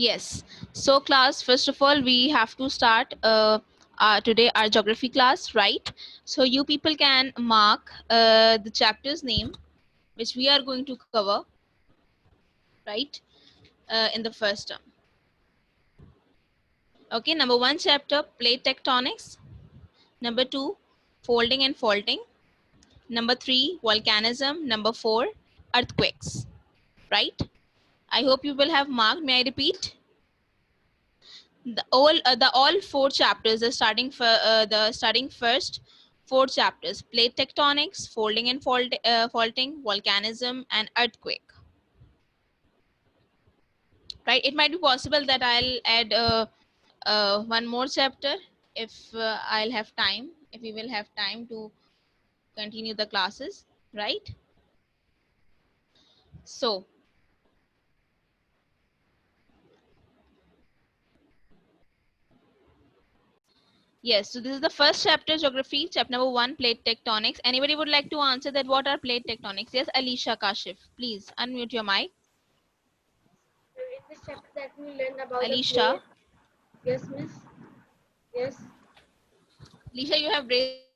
Yes. So class, first of all, we have to start today our geography class, right? So you people can mark the chapter's name, which we are going to cover, right, in the first term. Okay, number one chapter, plate tectonics. Number two, folding and faulting. Number three, volcanism. Number four, earthquakes, right? I hope you will have marked. May I repeat? The all four chapters, the starting first four chapters: plate tectonics, folding and faulting, volcanism, and earthquake. Right? It might be possible that I'll add one more chapter if I'll have time. If we will have time to continue the classes, right? So yes, so this is the first chapter, geography, chapter number one, plate tectonics. Anybody would like to answer that? What are plate tectonics? Yes, Alicia Kashif, please unmute your mic. In this chapter that we learn about the Alicia. plate. Yes, miss. Yes. Alicia, you have raised.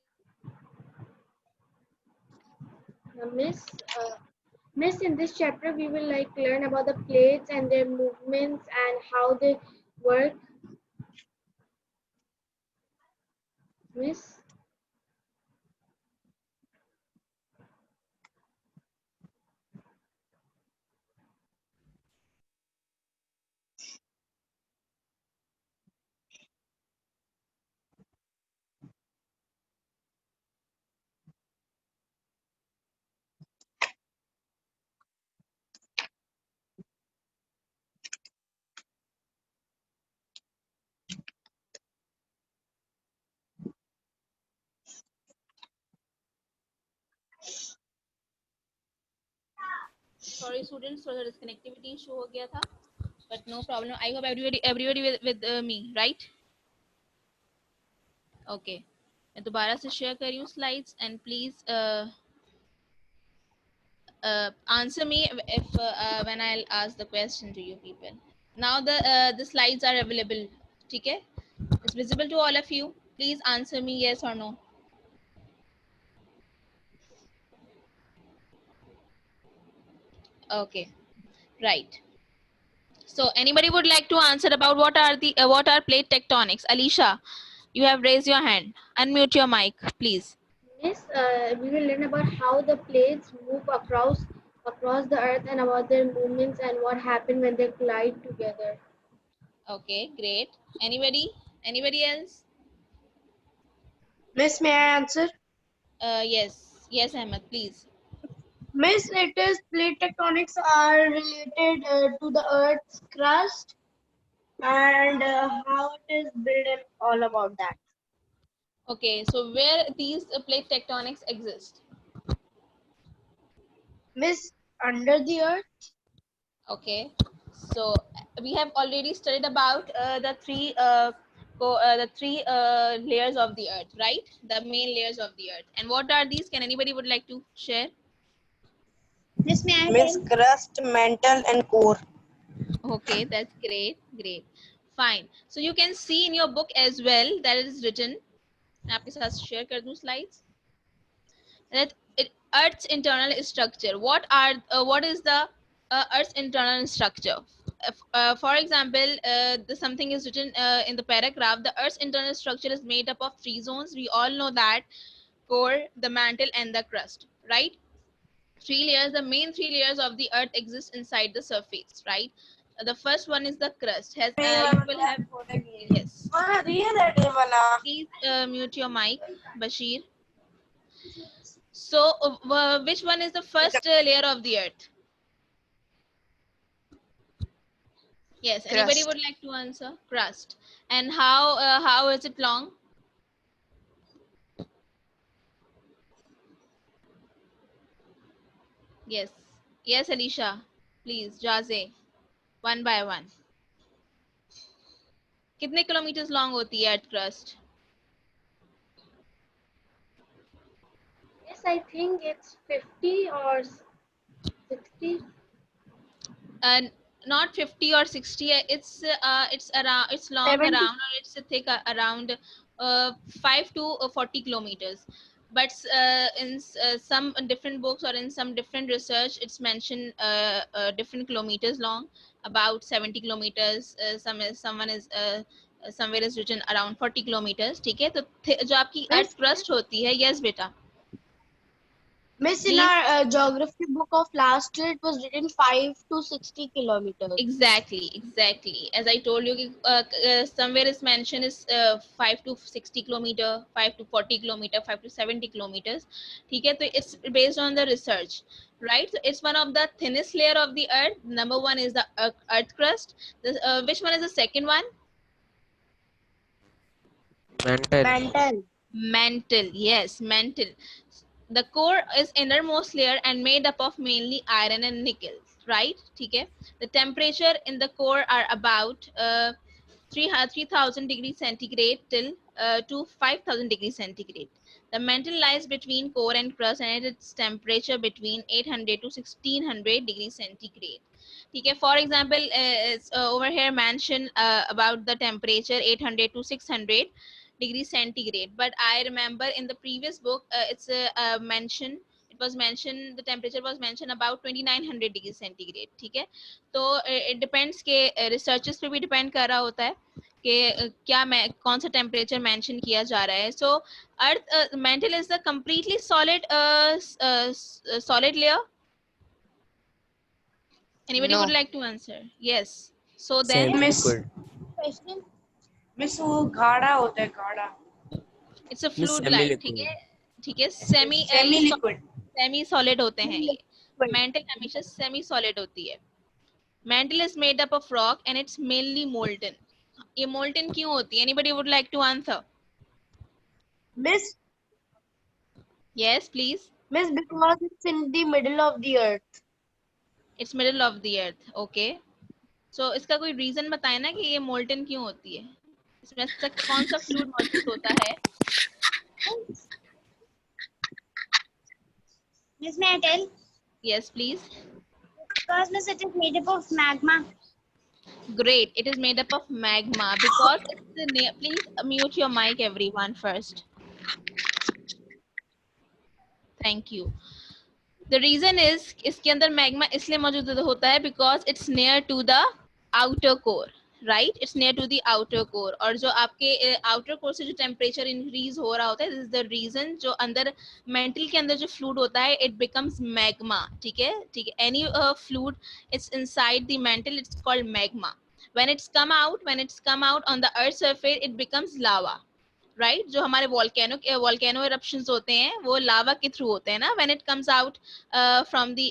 Miss. Miss, in this chapter we will learn about the plates and their movements and how they work. Miss. Sorry, students, थोड़ा disconnectivity issue हो गया था, but no problem. I hope everybody with me, right? Okay. मैं दोबारा से share कर रही हूँ slides and please answer me if when I'll ask the question to you people. Now the slides are available. ठीक है? It's visible to all of you. Please answer me yes or no. Okay. Right. So anybody would like to answer about what are plate tectonics? Alicia, you have raised your hand. Unmute your mic, please. Miss, we will learn about how the plates move across the earth and about their movements and what happened when they collide together. Okay, great. Anybody? Anybody else? Miss, may I answer? Yes. Yes, Ahmed, please. Miss, it is plate tectonics are related to the Earth's crust and how it is built and all about that. Okay, so where these plate tectonics exist? Miss, under the Earth? Okay, so we have already studied about the three layers of the earth, right? The main layers of the earth. And what are these? Can anybody would like to share? Miss, may I Miss, tell? crust, mantle, and core. Okay, that's great. Great. Fine. So you can see in your book as well that it is written. मैं आपके साथ share कर दूं slides. That Earth's internal structure. What is the Earth's internal structure? For example, something is written in the paragraph. The Earth's internal structure is made up of three zones. We all know that: core, the mantle, and the crust. Right? Three layers. The main three layers of the Earth exist inside the surface. Right? The first one is the crust. Has you will have yes. Please mute your mic, Bashir. So, which one is the first layer of the Earth? Yes, anybody Crust. would like to answer? Crust. And how is it long? Yes. Yes, Alicia. Please, Jaze. One by one. कितने kilometers long होती है Earth crust? Yes, I think it's 50 or 60. And not 50 or 60. It's around, it's long 70. around, or it's thick around 5 to 40 kilometers. But in some different books or in some different research, it's mentioned different kilometers long, about 70 kilometers. Someone is somewhere is written around 40 kilometers. ठीक है, तो जो आपकी Miss, earth crust होती है, yes बेटा Miss, in ji, our geography book of last year, it was written 5 to 60 kilometers. exactly. As I told you, somewhere is mentioned is 5 to 60 kilometer, 5 to 40 kilometer, 5 to 70 kilometers. ठीक है, तो it's based on the research, right? So it's one of the thinnest layer of the earth. Number one is the earth crust. Which one is the second one? Mantle. Mantle. Mantle. Yes, mantle. The core is innermost layer and made up of mainly iron and nickel, right? ठीक है. The temperature in the core are about 3000 degrees centigrade till to 5000 degrees centigrade. The mantle lies between core and crust and its temperature between 800 to 1600 degrees centigrade. ठीक है. For example, over here mentioned about the temperature 800 to 600 degrees centigrade, but I remember in the previous book it's mentioned, it was mentioned, the temperature was mentioned about 2900 degrees centigrade. ठीक है, तो it depends के researches पे भी depend कर रहा होता है कि क्या कौन सा temperature mention किया जा रहा है. So earth mantle is the completely solid solid layer. Anybody No. would like to answer? Yes. So then Semi Miss, liquid. question. Miss वो गाढ़ा होता है गाढ़ा it's a Miss fluid semi like. ठीक liquid. है, ठीक है. Semi semi liquid semi solid होते हैं ये. Liquid. मेंटल हमेशा सेमी सॉलिड होती है. Mantle is made up of rock and it's mainly molten. ये molten क्यों होती है? Anybody would like to answer? Miss, Yes, please. Miss, because it's in the middle of the earth. It's middle of the earth. Okay. So इसका कोई reason बताए ना कि ये molten क्यों होती है? इसमें ऐसा कौन सा fluid मौजूद होता है? Miss, may I tell? Yes, please. Because Miss, it is made up of magma. Great. It is made up of magma because it's the please mute your mic everyone first. Thank you. The reason is इसके अंदर magma इसलिए मौजूद होता है because it's near to the outer core, right? It's near to the outer core. और जो आपके outer core से जो temperature increase हो रहा होता है, this is the reason जो अंदर mantle के अंदर जो fluid होता है, it becomes magma. ठीक है, ठीक है. Any fluid it's inside the mantle, it's called magma. When it's come out on the earth surface, it becomes lava. Right जो हमारे वोल्केनो इरप्शंस होते हैं वो लावा के थ्रू होते हैं ना when it comes out from the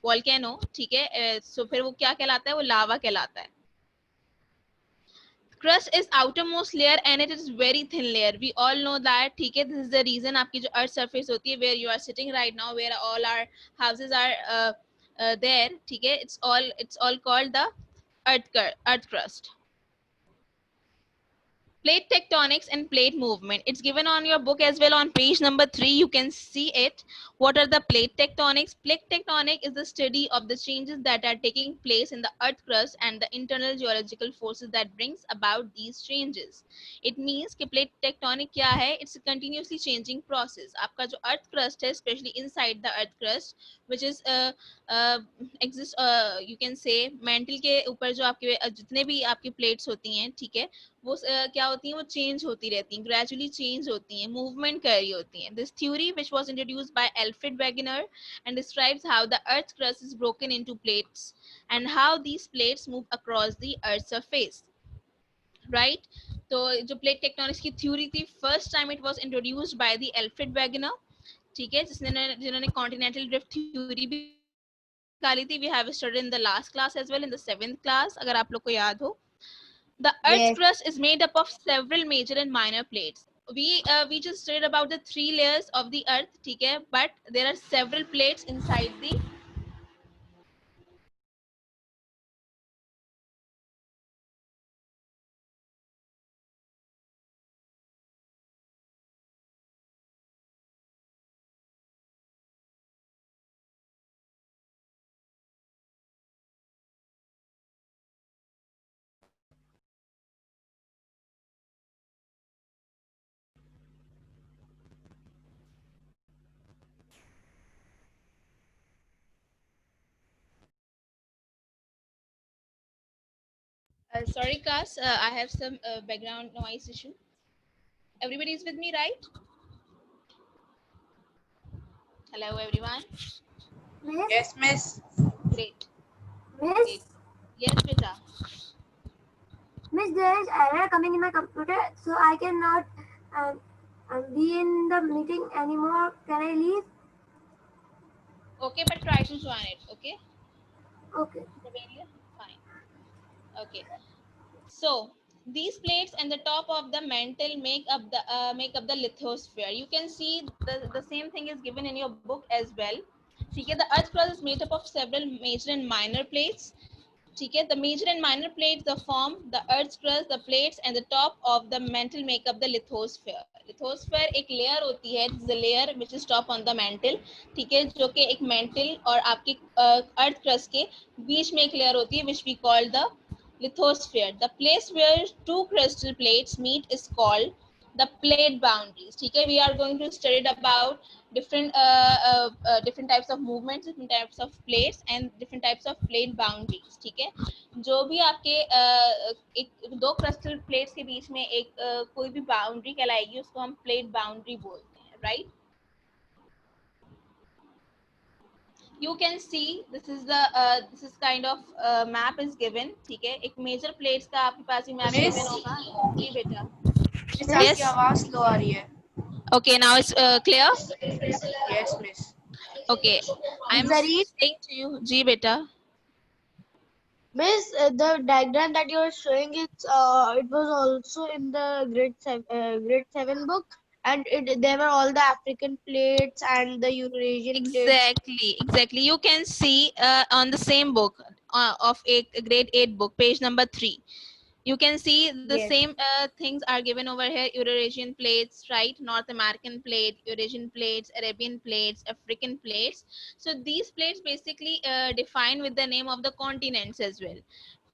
volcano. ठीक है, सो फिर वो क्या कहलाता है? वो लावा कहलाता है. crust is outermost layer and it is very thin layer, we all know that. ठीक है, this is the reason आपकी जो earth surface होती है where you are sitting right now, where all our houses are there. ठीक है, it's all called the earth crust. Plate tectonics and plate movement. It's given on your book as well on page number 3. You can see it. What are the plate tectonics? Plate tectonic is the study of the changes that are taking place in the earth crust and the internal geological forces that brings about these changes. It means कि plate tectonic क्या है? It's a continuously changing process. आपका जो earth crust है, especially inside the earth crust, which is exist, you can say mantle के ऊपर जो आपके जितने भी आपकी plates होती हैं, ठीक है, वो क्या होती हैं? वो चेंज होती रहती हैं, ग्रेजुअली चेंज होती हैं, मूवमेंट कर रही होती हैं. This theory which was introduced by Alfred Wegener and describes how the earth crust is broken into plates and how these plates move across the earth surface. Right, तो जो plate tectonics की theory थी, first time it was introduced by the Alfred Wegener. ठीक है, जिन्होंने continental drift theory भी निकाली थी. We have studied in the last class as well, in the 7th class, अगर आप लोग को याद हो. The Earth's Yes. crust is made up of several major and minor plates. We just studied about the 3 layers of the Earth, ठीक है, but there are several plates inside the Sorry, Kas, I have some background noise issue. Everybody is with me, right? Hello, everyone. Miss, Yes, miss. Great. Great. Miss, Yes, beta. Miss, there is error coming in my computer, so I cannot be in the meeting anymore. Can I leave? Okay, but try to join it. Okay. Okay. Fine. Okay. So these plates and the top of the mantle make up the lithosphere. You can see the same thing is given in your book as well. ठीक है, the earth crust is made up of several major and minor plates. ठीक है, the major and minor plates the form the earth's crust, the plates and the top of the mantle make up the lithosphere. lithosphere एक layer होती है, the layer which is top on the mantle. ठीक है, जो कि एक mantle और आपके earth crust के बीच में एक layer होती है which we call the lithosphere. The place where two crystal plates meet is called the plate boundaries. ठीक है, we are going to study about different types of movements, different types of plates and different types of plate boundaries. ठीक है, जो भी आपके एक दो crystal plates के बीच में एक कोई भी boundary कहलाएगी उसको हम plate boundary बोलते हैं, right? You can see this is kind of map is given. ठीक है, एक major plates का आपके पास ही map Miss? given होगा. जी बेटा. मिस आपकी आवाज स्लो आ रही है. Okay, now it's clear. Yes, miss. Okay, I'm Zareen? saying to you, जी बेटा. Miss, the diagram that you are showing, it was also in the grade 7 book, and there were all the African plates and the Eurasian plates. Exactly. You can see on the same book of a grade 8 book, page number 3. You can see the Yes. same things are given over here. Eurasian plates, right? North American plate, Eurasian plates, Arabian plates, African plates. So these plates basically define with the name of the continents as well.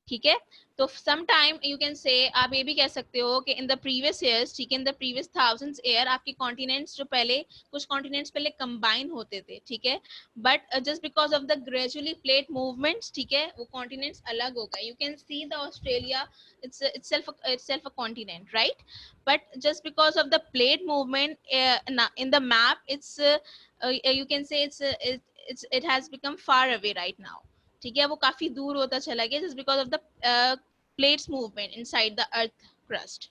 ठीक है, तो sometime you can say आप ये भी कह सकते हो कि in the previous years, ठीक है, in the previous thousands year आपके continents जो पहले कुछ continents पहले combine होते थे, ठीक है, but just because of the gradually plate movements, ठीक है, वो continents अलग हो गए. You can see the Australia, it's itself a continent, right? But just because of the plate movement in the map, you can say it has become far away right now. ठीक है, वो काफी दूर होता चला गया just because of the plates movement inside the earth crust.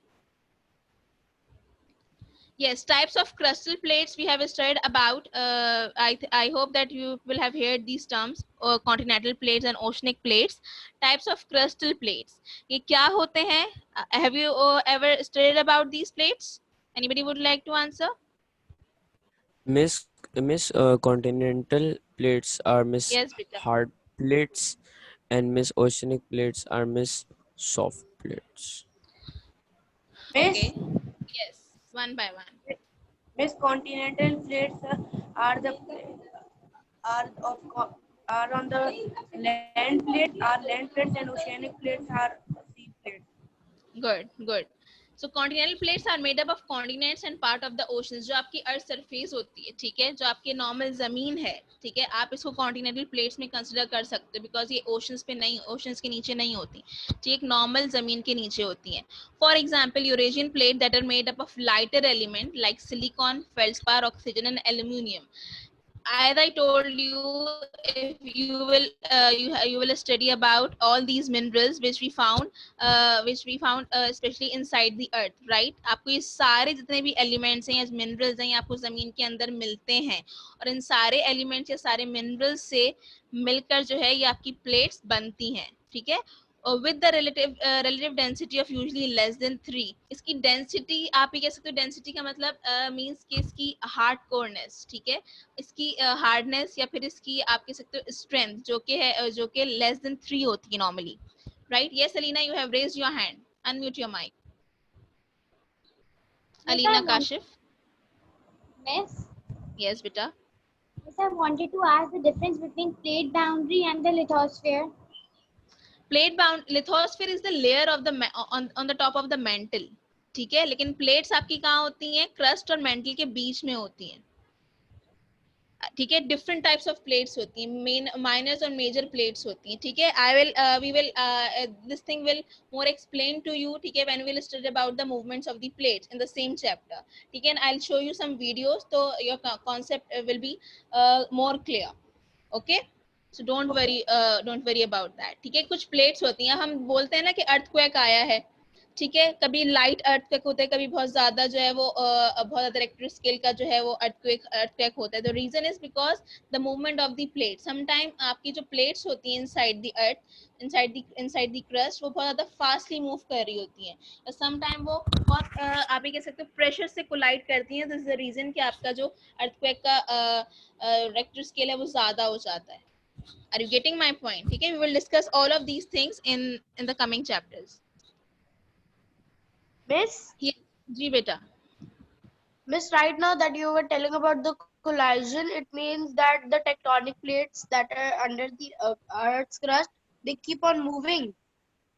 Yes, types of crustal plates we have studied about. I hope that you will have heard these terms, continental plates and oceanic plates. Types of crustal plates. ये क्या होते हैं? Have you ever studied about these plates? Anybody would like to answer? Miss continental plates are Miss Yes, beta. hard plates, and Miss oceanic plates are Miss soft plates. Miss? Okay. Yes, one by one. Miss, continental plates are on the land plates, are land plates, and oceanic plates are sea plates. Good. So continental plates are made up of continents and part of the oceans. जो आपकी earth surface होती है, ठीक है, जो आपके normal जमीन है, ठीक है, आप इसको कॉन्टिनेंटल प्लेट्स में कंसिडर कर सकते हो बिकॉज ये ओशंस पे नहीं, ओशंस के नीचे नहीं होती, ठीक, एक नॉर्मल जमीन के नीचे होती हैं. For example Eurasian plate that are made up of lighter element like silicon, feldspar, oxygen and aluminium. As I told you, if you will study about all these minerals which we found especially inside the earth, right? आपको ये सारे जितने भी elements हैं या minerals हैं ये आपको जमीन के अंदर मिलते हैं और इन सारे elements या सारे minerals से मिलकर जो है ये आपकी plates बनती हैं, ठीक है, with the relative density of usually less than 3. इसकी density आप ये कह सकते हो, density का मतलब means कि इसकी hard coreness, ठीक है, इसकी hardness या फिर इसकी आप कह सकते हो strength जो कि less than 3 होती है normally, right? Yes, Alina, you have raised your hand. Unmute your mic. Alina Kashif. Miss, Yes, beta. Miss, I wanted to ask the difference between plate boundary and the lithosphere. Plate bound lithosphere is the layer of the on the top of the mantle, ठीक है, लेकिन plates आपकी कहाँ होती हैं? crust और mantle के बीच में होती हैं. ठीक है, डिफरेंट टाइप्स ऑफ प्लेट्स होती हैं, मेन माइनर्स और मेजर प्लेट्स होती हैं, ठीक है. I will we will this thing will more explain to you, ठीक है, when we will study about the movements of the plates in the same chapter, ठीक है, and I'll show you some videos so your concept will be more clear. Okay, so don't worry about that, ठीक है. कुछ plates होती हैं, हम बोलते हैं ना कि अर्थक्वेक आया है, ठीक है, कभी लाइट अर्थक्वेक होता है, कभी बहुत ज्यादा जो है वो बहुत ज्यादा रिक्टर स्केल का जो है वो अर्थक्वेक होता है. The reason is because the movement of the plate. Sometime आपकी जो प्लेट्स होती हैं inside the earth, inside the crust, वो बहुत ज्यादा फास्टली मूव कर रही होती हैं. समटाइम वो बहुत आप ये कह सकते हो प्रेशर से कोलाइड करती हैं. दिस इज द रीजन कि आपका जो अर्थक्वेक का रिक्टर स्केल है वो ज्यादा हो जाता है. Are you getting my point? ठीक है, we will discuss all of these things in the coming chapters. Miss, जी बेटा. Miss, right now that you were telling about the collision, it means that the tectonic plates that are under the Earth's crust, they keep on moving.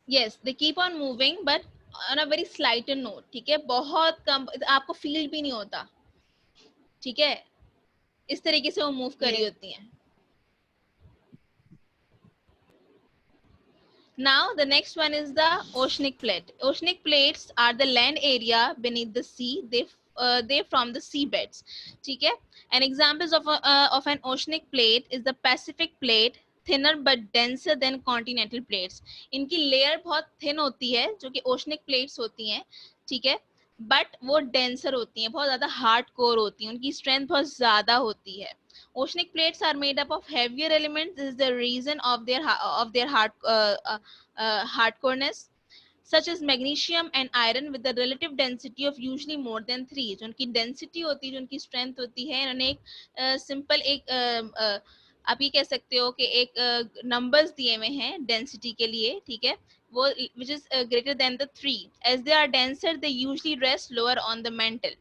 Yes, they keep on moving, but on a very slighter note. ठीक है, बहुत कम, आपको feel भी नहीं होता. ठीक है, इस तरीके से वो मूव कर रही होती हैं. Now the next one is the oceanic plate. Oceanic plates are the land area beneath the sea. They from the seabeds. ठीक है. An examples of an oceanic plate is the Pacific plate, thinner but denser than continental plates. इनकी layer बहुत thin होती है, जो कि oceanic plates होती हैं, ठीक है, but वो denser होती हैं, बहुत ज़्यादा hard core होती हैं, उनकी strength बहुत ज़्यादा होती है. Oceanic plates are made up of heavier elements. This is the reason of their hardcoreness, such as magnesium and iron, with the relative density of usually more than 3. जो उनकी density होती है, जो उनकी strength होती है, इन्होंने एक simple एक आप ये कह सकते हो कि एक numbers दिए हुए हैं density के लिए, ठीक है, वो which is greater than the 3. As they are denser, they usually rest lower on the mantle.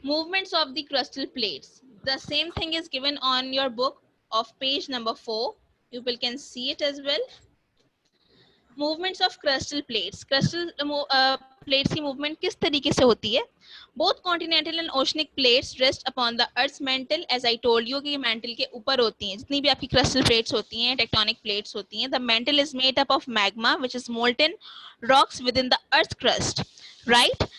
Movements of the crustal plates. The same thing is given on your book of page number 4. You people can see it as well. Movements of crustal plates. Crustal plates की movement किस तरीके से होती है? Both continental and oceanic plates rest upon the Earth's mantle. As I told you कि mantle के ऊपर होती हैं. जितनी भी आपकी crustal plates होती हैं, tectonic plates होती हैं. The mantle is made up of magma, which is molten rocks within the Earth's crust. Right?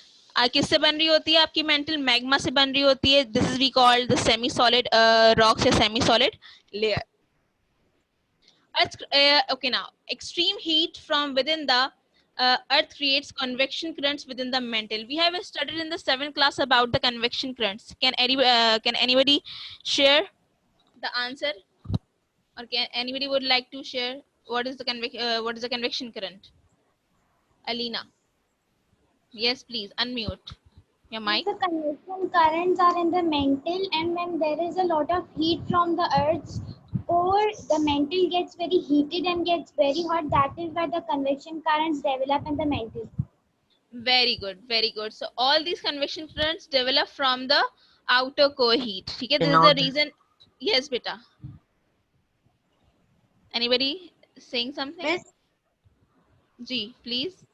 किससे बन रही होती है आपकी मेंटल? मैग्मा से बन रही होती है. This is we called the semi solid rocks या semi solid layer. Okay, now extreme heat from within the earth creates convection currents within the mantle. We have studied in the 7th class about the convection currents. Can anybody share the answer, or can anybody would like to share what is the convection current? Alina. Yes, please unmute your mic. The convection currents are in the mantle, and when there is a lot of heat from the earth, or the mantle gets very heated and gets very hot, that is why the convection currents develop in the mantle. Very good, very good. So all these convection currents develop from the outer core heat. ठीक है, this is the reason. Yes, beta. Anybody saying something? Miss, Ji, please.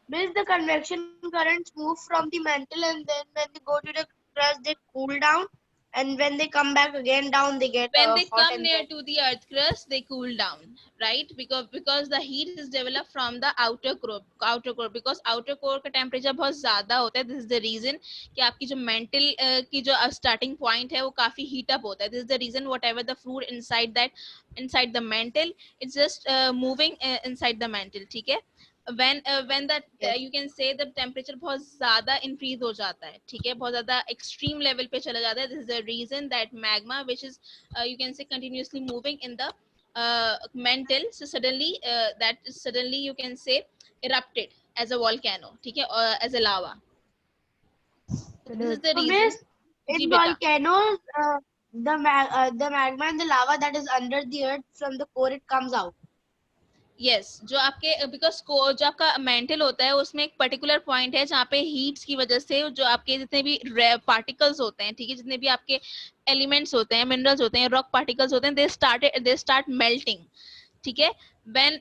Miss, the convection currents move from the mantle, and then when they go to the crust, they cool down, and when they come back again down, they get When they hot come and near then... to the earth crust, they cool down, right? Because the heat is developed from the outer core. Because outer core का temperature बहुत ज़्यादा होता है. This is the reason कि आपकी जो mental की जो starting point है वो काफी heat up होता है. This is the reason whatever the fluid inside the mantle, it's just moving inside the mantle. ठीक है. When that you can say the temperature बहुत ज़्यादा increase हो जाता है, ठीक है, बहुत ज़्यादा extreme level पे चला जाता है. This is the reason that magma, which is you can say continuously moving in the mantle, so suddenly you can say erupted as a volcano, ठीक है, or as a lava. So this is the So, reason. Miss, जी in बेटा. volcanoes, the magma and the lava that is under the earth, from the core it comes out. Yes जो आपके because जो आपका mental होता है उसमें एक पर्टिकुलर पॉइंट है जहाँ पे हीट्स की वजह से जो आपके जितने भी पार्टिकल्स होते हैं, ठीक है, जितने भी आपके एलिमेंट्स होते हैं, मिनरल्स होते हैं, रॉक पार्टिकल्स होते हैं, दे स्टार्ट मेल्टिंग, ठीक है. when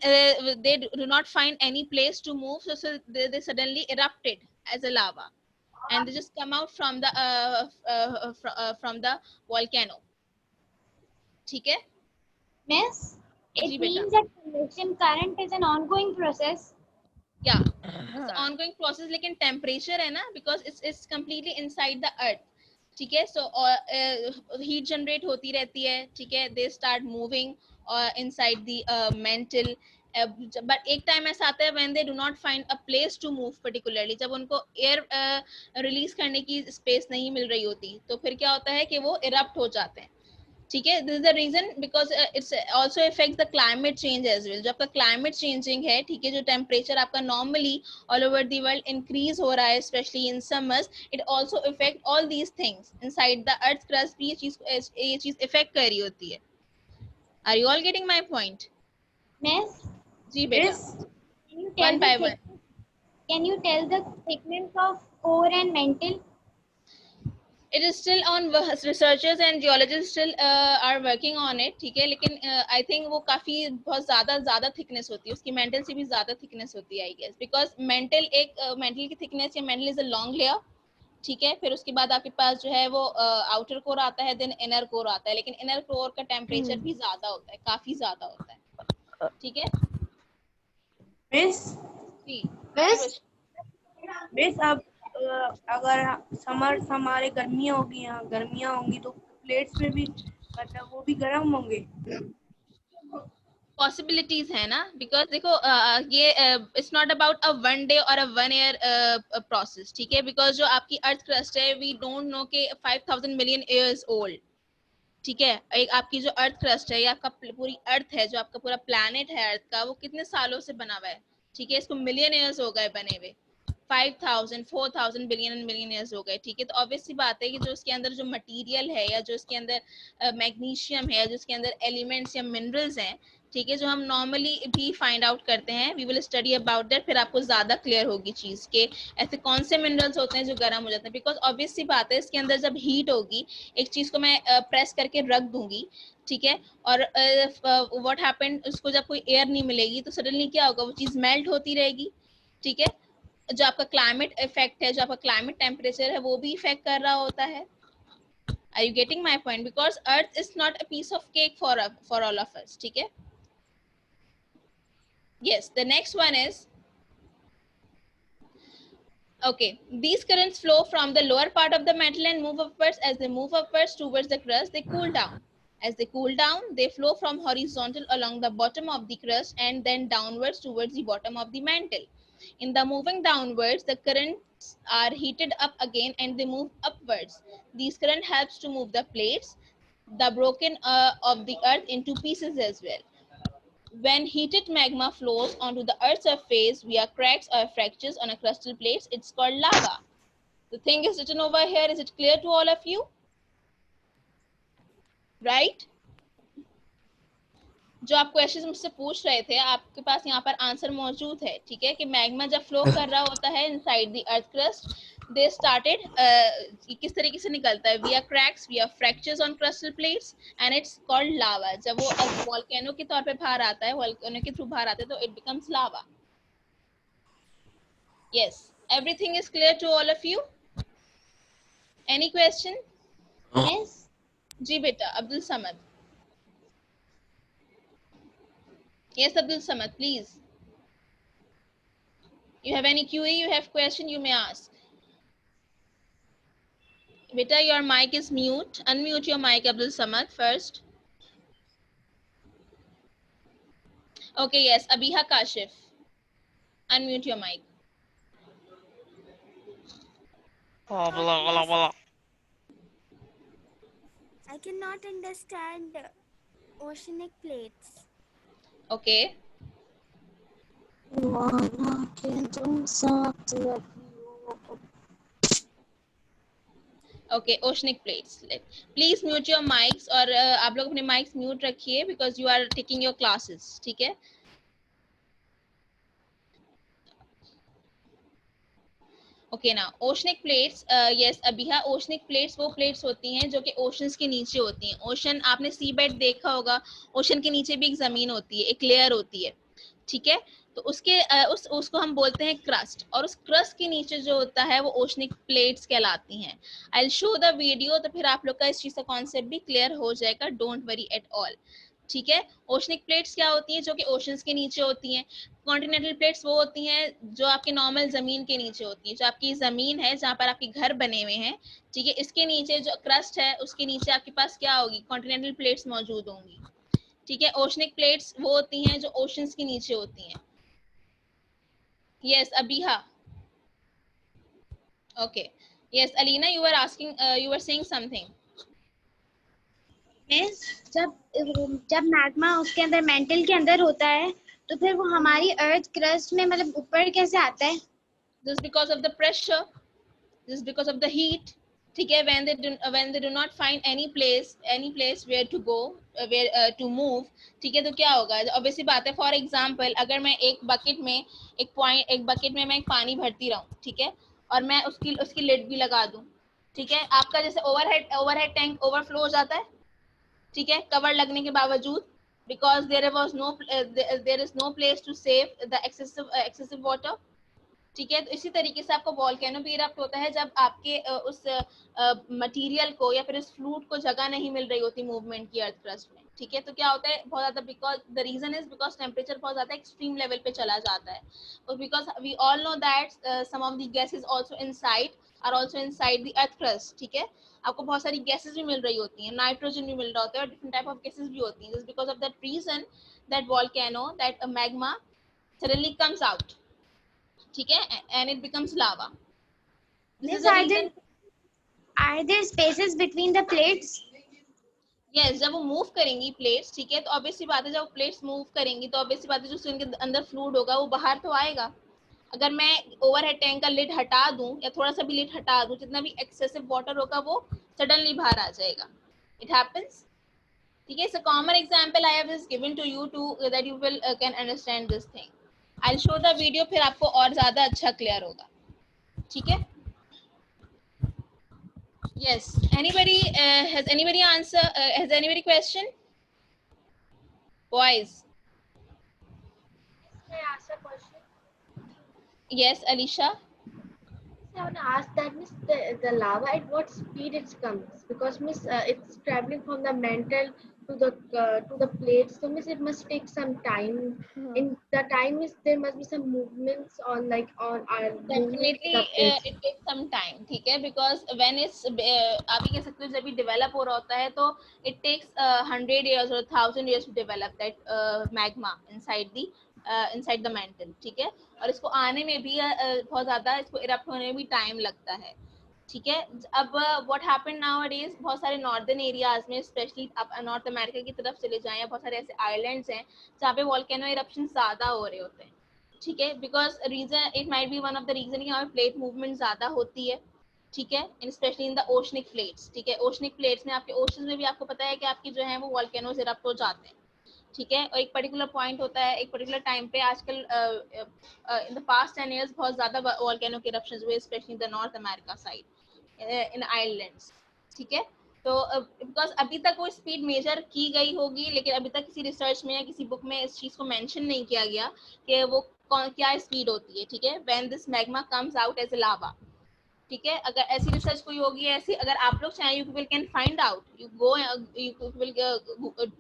they do not find any place to move, so they suddenly erupted as a lava. and they just come out from the from the volcano. ठीक है? Miss, it जी बेटा. means that convection current is an ongoing process. Yeah, it's an ongoing process, लेकिन temperature है ना, because it's completely inside the earth. ठीक है? So heat generate होती रहती है. ठीक है? They start moving inside the mantle. But एक time ऐसा आता है when they do not find a place to move particularly, जब उनको air release करने की space नहीं मिल रही होती, तो फिर क्या होता है कि वो erupt हो जाते हैं. ठीक है? This is the reason because it's also affects the climate change as well. जो आपका climate changing है, ठीक है, जो temperature आपका normally all over the world increase हो रहा है, especially in summers, it also affect all these things inside the earth's crust भी ये चीज affect कर रही होती है. Are you all getting my point? Miss, जी बेटा. Yes. can you tell One by one. Can you tell the thickness of core and mantle? It is still on, researchers and geologists still are working on it. ठीक है? लेकिन I think वो काफी बहुत ज़्यादा thickness होती है, उसकी mantle से भी ज़्यादा thickness होती है, I guess, because mantle mantle की thickness या mantle is a long layer. ठीक है? फिर उसके बाद आपके पास जो है वो outer core आता है, then inner core आता है, लेकिन inner core का temperature भी ज़्यादा होता है, काफी ज़्यादा होता है. ठीक है? Miss, जी. Miss, मिस अब अगर हमारे गर्मियाँ होंगी तो प्लेट्स में भी मतलब वो भी गर्म होंगे. पॉसिबिलिटीज है ना, बिकॉज देखो ये it's not about a one day और अ वन ईयर प्रोसेस. ठीक है? बिकॉज जो आपकी अर्थ क्रस्ट है, वी डोंट नो के 5000 मिलियन ईयर्स ओल्ड. ठीक है? एक आपकी जो अर्थ क्रस्ट है, या आपका पूरी अर्थ है, जो आपका पूरा प्लैनेट है अर्थ का, वो कितने सालों से बना हुआ है. ठीक है? इसको मिलियन ईयर्स हो गए बने हुए, 5000 4000 बिलियन मिलियन ईयर्स हो गए. ठीक है? तो ऑब्वियस सी बात है कि जो उसके अंदर जो मटेरियल है, या जो उसके अंदर मैग्नीशियम है, या जो उसके अंदर एलिमेंट्स या मिनरल्स हैं, ठीक है, जो हम नॉर्मली भी फाइंड आउट करते हैं, we will study about that. फिर आपको ज्यादा क्लियर होगी चीज के ऐसे कौन से मिनरल्स होते हैं जो गर्म हो जाते हैं. बिकॉज ऑब्वियस सी बात है, इसके अंदर जब हीट होगी, एक चीज को मैं प्रेस करके रख दूंगी, ठीक है, और व्हाट हैपेंड, उसको जब कोई एयर नहीं मिलेगी तो सडनली क्या होगा, वो चीज मेल्ट होती रहेगी. ठीक है? जो आपका क्लाइमेट इफेक्ट है, जो आपका क्लाइमेट टेम्परेचर है, वो भी इफेक्ट कर रहा होता है. Are you getting my point? Because earth is not a piece of cake for all of us. ठीक है? Yes, the next one is, okay, these currents flow from the lower part of the mantle and move upwards. As they move upwards towards the crust, they cool down. As they cool down, they flow from horizontal along the bottom of the crust and then downwards towards the bottom of the mantle. In the moving downwards, the currents are heated up again and they move upwards. These current helps to move the plates, the broken of the earth into pieces as well. When heated magma flows onto the earth's surface via cracks or fractures on a crustal plates, it's called lava. The thing is written over here. Is it clear to all of you? Right? जो आप question मुझसे पूछ रहे थे, आपके पास यहाँ पर answer मौजूद है. ठीक है? कि मैग्मा जब फ्लो कर रहा होता है inside the earth crust, they started, किस तरीके से निकलता है, via cracks, via fractures on crustal plates, and it's called lava. जब वो वोल्केनो के तौर पे बाहर आता है, वोल्केनो के थ्रू बाहर आता है, तो it becomes lava. Yes, everything is clear to all of you? Any question? Miss, जी बेटा, Abdul Samad. Yes, Abdul Samad, please. You have any QA, you have question, you may ask. Beta, your mic is mute. Unmute your mic, Abdul Samad, first. Okay, yes, Abiha Kashif. Unmute your mic. I cannot understand oceanic plates. Okay. Okay, oceanic plates. Please mute your mics, और आप लोग अपने mics mute रखिए because you are taking your classes. ठीक है? Okay, now oceanic plates. Yes, अबिहा, oceanic plates वो plates होती हैं जो कि oceans के नीचे होती हैं. Ocean, आपने sea bed देखा होगा, ocean के नीचे भी एक जमीन होती है, एक layer होती है. ठीक है? तो उसको हम बोलते हैं क्रस्ट, और उस क्रस्ट के नीचे जो होता है वो ओशनिक प्लेट्स कहलाती हैं। आई विल शो द वीडियो, तो फिर आप लोग का इस चीज का कॉन्सेप्ट भी क्लियर हो जाएगा, डोंट वरी एट ऑल। ठीक है, ओशनिक प्लेट्स क्या होती हैं? जो कि ओशंस के नीचे होती हैं। कॉन्टिनेंटल प्लेट्स वो होती हैं जो आपके नॉर्मल जमीन के नीचे होती हैं, जो आपकी जमीन है जहाँ पर आपके घर बने हुए हैं। ठीक है, इसके नीचे जो क्रस्ट है उसके नीचे आपके पास क्या होगी? कॉन्टिनेंटल प्लेट्स मौजूद होंगी। ठीक है, ओशनिक प्लेट्स वो होती हैं जो ओशंस के नीचे होती हैं। Yes Abiha, okay, yes Alina, you are asking, you are saying something. Miss, जब मैग्मा उसके अंदर मेंटल के अंदर होता है तो फिर वो हमारी अर्थ क्रस्ट में मतलब ऊपर कैसे आता है? This because of the pressure, this because of the heat. ठीक है, when they do not find any place where to go, where to move, ठीक है, तो क्या होगा? ऑब्वियसली बात है, फॉर एग्जांपल अगर मैं एक बकेट में मैं पानी भरती रहूं, ठीक है, और मैं उसकी लिड भी लगा दूं, ठीक है, आपका जैसे ओवरहेड टैंक ओवरफ्लो हो जाता है, ठीक है, कवर लगने के बावजूद, because there is no place to save the excessive water। ठीक है, तो इसी तरीके से आपको वॉल्केनो भी इरप्ट होता है जब आपके उस मटेरियल को या फिर उस फ्लूइड को जगह नहीं मिल रही होती मूवमेंट की अर्थ क्रस्ट में। ठीक है, तो क्या होता है बहुत ज्यादा, because the reason is because temperature बहुत ज्यादा एक्सट्रीम लेवल पे चला जाता है, और because we all know that some of the gases also inside the earth crust. ठीक है, आपको बहुत सारी गैसेस भी मिल रही होती हैं, नाइट्रोजन भी मिल रहा होता है, और डिफरेंट टाइप ऑफ गैसेस भी होती हैं, just because of that reason that volcano, that magma suddenly comes out. ठीक है, and it becomes lava. This Miss, is the reason. are there spaces between the plates? Yes, जब वो move करेंगी plates, ठीक है, तो ऑब्वियसली बात है जब प्लेट्स मूव करेंगी तो ऑब्वियसली बात है जो उनके अंदर फ्लूइड होगा वो बाहर तो आएगा। अगर मैं ओवरहेड टैंक का लिड हटा दूं या थोड़ा सा भी लिड हटा दूं, जितना भी एक्सेसिव वाटर होगा वो सडनली बाहर आ जाएगा। It happens. ठीक है, it's a common example I have just given to you to that you will can understand this thing. I will show the video, फिर आपको और ज्यादा अच्छा क्लियर होगा। ठीक है, yes, anybody has anybody question? Boys? Can I ask a question? Yes, Alicia. I want to ask that, Miss, the lava at what speed it comes? Because Miss, it's traveling from the mantle to the plates. So Miss, it must take some time. In the time is there must be some movements on movements Definitely the plates. it takes some time. ठीक है, because when it's आप ये कह सकते हो जब भी develop हो रहा होता है तो it takes 100 years or 1000 years to develop that magma inside the mantle। ठीक है, और इसको आने में भी बहुत ज्यादा, इसको इरप्ट होने में भी टाइम लगता है। ठीक है, अब व्हाट हैपन नाउअडेज, बहुत सारे नॉर्दर्न एरियाज में, स्पेशली आप नॉर्थ अमेरिका की तरफ चले जाएं, बहुत सारे ऐसे आइलैंड्स हैं जहाँ पे वॉल्केनो इरप्शन ज्यादा हो रहे होते हैं। ठीक है, because reason it might be one of the reason कि यहाँ पे प्लेट मूवमेंट ज्यादा होती है। ठीक है, specially in the oceanic plates. ठीक है, ओशनिक प्लेट्स में आपके ओशन में भी आपको पता है कि आपकी जो है वो वॉल्केनोज इरप्ट हो जाते हैं। ठीक है, और एक पर्टिकुलर पॉइंट होता है, एक पर्टिकुलर टाइम पे, आजकल इन द पास्ट 10 years बहुत ज्यादा वॉल्केनो के इरप्शंस हुए, specially in the north America side, in islands. ठीक है, तो बिकॉज अभी तक वो स्पीड मेजर की गई होगी, लेकिन अभी तक किसी रिसर्च में या किसी बुक में इस चीज को मेंशन नहीं किया गया कि वो क्या स्पीड होती है। ठीक है, when this magma comes out as a lava. ठीक है, अगर ऐसी रिसर्च कोई होगी, ऐसी अगर आप लोग चाहें, you will can find out, you will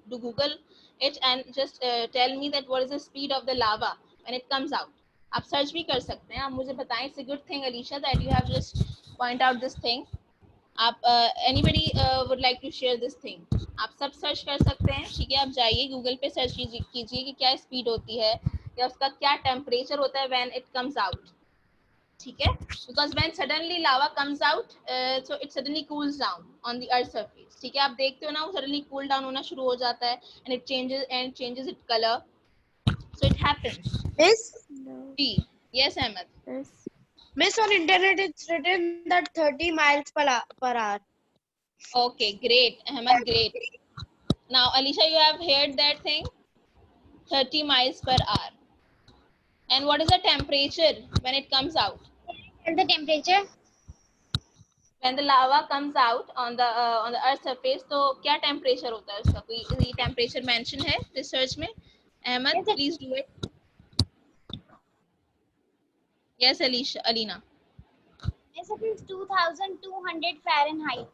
do Google it and just tell me that what is the speed of the lava when it comes out। आप सर्च भी कर सकते हैं, आप मुझे बताएं। It's a good thing Alisha that you have just point out this thing. आप anybody would like to share this thing, आप सब सर्च कर सकते हैं। ठीक है, आप जाइए गूगल पे सर्च कीजिए कि क्या स्पीड होती है या उसका क्या टेम्परेचर होता है व्हेन इट कम्स आउट। ठीक है, because when suddenly lava comes out so it suddenly cools down on the earth surface. ठीक है, आप देखते हो ना, वो सडनली कूल डाउन होना शुरू हो जाता है and it changes it colour, so it happens. Miss, जी, yes Ahmed. Miss, on internet it's written that 30 miles per hour. Okay, great, Ahmed, great. Now, Alicia, you have heard that thing, 30 miles per hour. And what is the temperature when it comes out? And the temperature? When the lava comes out on the earth surface, तो क्या temperature होता है उसका? कोई temperature mention है research में? Ahmed, Yes, please do it. Yes, Alicia, Alina. Yes, it is 2200 Fahrenheit. Miss,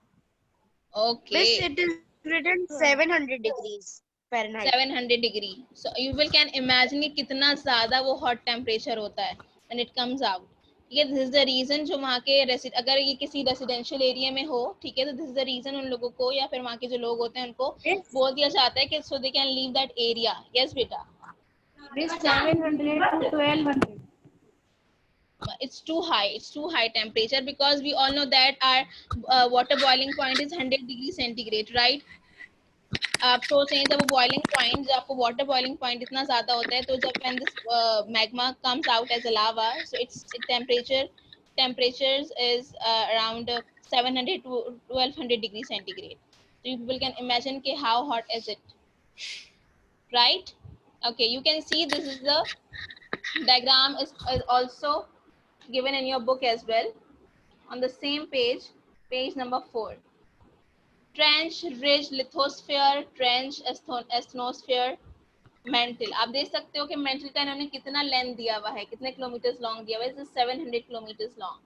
Okay, it is written 700 degrees Fahrenheit. 700 degree. So you will can imagine कि कितना ज़्यादा वो hot temperature होता है when it comes out. ठीक है, this is the reason जो वहाँ के अगर ये किसी रेसिडेंशियल एरिया में हो, ठीक है, तो this is the reason उन लोगों को या फिर वहाँ के जो लोग होते हैं उनको Miss, बोल दिया जाता है कि so they can leave that area. Yes, बेटा. Miss 700 to 1200. It's too high. It's too high temperature because we all know that our water boiling point is 100 degree centigrade, right? आप सोच रहे हैं जब बॉइलिंग पॉइंट, जब आपको water boiling point इतना ज्यादा होता है, तो जब when this magma comes out as a lava, so it's temperatures is around 700 to 1200 degree centigrade. So you people can imagine ke how hot is it, right? Okay, you can see this is the diagram is also given in your book as well on the same page, page number 4. Trench, ridge, lithosphere, trench, asthenosphere, mental. आप देख सकते हो कि mental का इन्होंने कितना length दिया हुआ है, कितने किलोमीटर्स लॉन्ग दिया हुआ है. It's 700 kilometres long.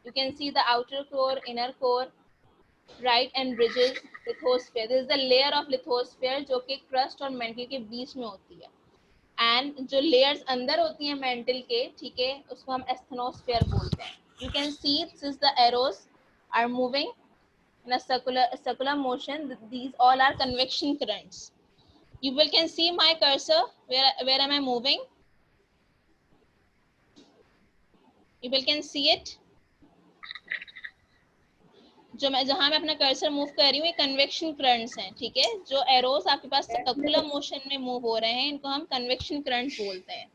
You can see the outer core, inner core, right, and ridges. Lithosphere, this is the layer of lithosphere जो कि क्रस्ट और मेंटल के बीच में होती है. एंड जो लेयर्स अंदर होती हैं मेंटल के, ठीक है, उसको हम एस्थेनोस्फीयर बोलते हैं. You can see since the arrows are moving in a circular motion, these all are convection currents. You will can see my cursor. Where am I moving? You will can see it. जहां मैं अपना cursor move कर रही हूँ, ये convection currents हैं. ठीक है, जो एरोस आपके पास सर्कुलर मोशन में मूव हो रहे हैं, इनको हम कन्वेक्शन करंट्स बोलते हैं.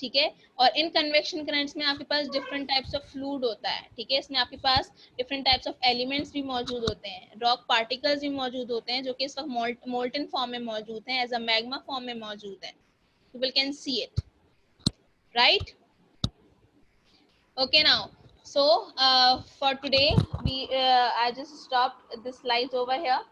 ठीक है, और इन कन्वेक्शन करंट्स में आपके पास डिफरेंट टाइप्स ऑफ फ्लूइड होता है. ठीक है, इसमें आपके पास डिफरेंट टाइप्स ऑफ एलिमेंट्स भी मौजूद होते हैं, रॉक पार्टिकल्स भी मौजूद होते हैं जो कि इस वक्त मोल्टन फॉर्म में मौजूद हैं, एज अ मैग्मा फॉर्म में मौजूद हैं. You will can see it, right? Okay, now so for today we I just stopped the slides over here.